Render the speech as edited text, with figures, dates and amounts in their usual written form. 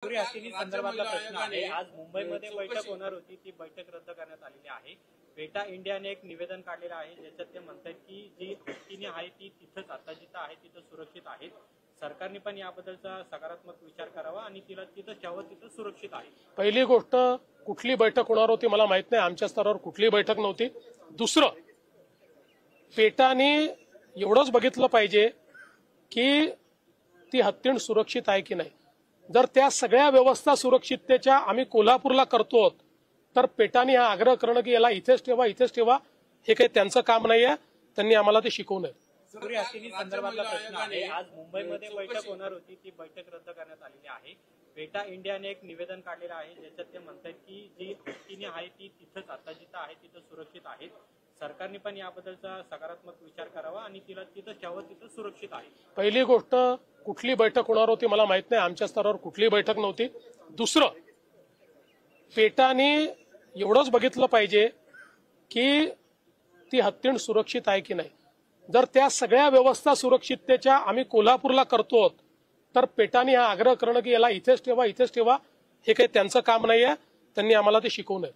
हत्तीनी संदर्भातला प्रश्न आहे। आज मुंबईमध्ये बैठक होणार होती, ती बैठक रद्द करण्यात आलेली आहे। पेटा इंडियाने एक निवेदन काढलेलं आहे, ज्याच्यात ते म्हणतात की जी हत्तीनी आहे ती तिथंच आता जिथं आहे तिथं सुरक्षित आहेत। सरकारने पण याबद्दलचा सकारात्मक विचार करावा आणि तिला तिथं ठेवावं, तिथं सुरक्षित आहे। पहिली गोष्ट, कुठली बैठक होणार होती मला माहित नाही, आमच्या स्तरावर कुठली बैठक नव्हती। दुसरं, पेटाने एवढंच बघितलं पाहिजे की ती हत्तीण सुरक्षित आहे की नाही। जर त्या सगळ्या व्यवस्था सुरक्षिततेच्या आम्ही कोल्हापूरला करतो, तर पेटाने हा आग्रह करणं की याला इथेच ठेवा, हे काही त्यांचं काम नाहीये, त्यांनी आम्हाला ते शिकवू नये। हत्तीनी संदर्भातला प्रश्न आहे। आज मुंबईमध्ये बैठक होणार होती, ती बैठक रद्द करण्यात आलेली आहे। पेटा इंडियाने एक निवेदन काढलेलं आहे, ज्याच्यात ते म्हणतात की जी हत्तीनी आहे ती तिथंच आता जिथं आहे तिथं सुरक्षित आहेत। सरकारने पण याबद्दलचा सकारात्मक विचार करावा आणि तिला तिथं ठेवावं, तिथं सुरक्षित आहे। पहिली गोष्ट, कुठली बैठक होणार होती मला माहित नाही, आमच्या स्तरावर कुठली बैठक नव्हती। दुसरं, पेटाने एवढंच बघितलं पाहिजे की ती हत्तीण सुरक्षित आहे की नाही। जर त्या सगळ्या व्यवस्था सुरक्षिततेच्या आम्ही कोल्हापूरला करतो, तर पेटाने हा आग्रह करणं की याला इथेच ठेवा, हे काही त्यांचं काम नाहीये, त्यांनी आम्हाला ते शिकवू नये।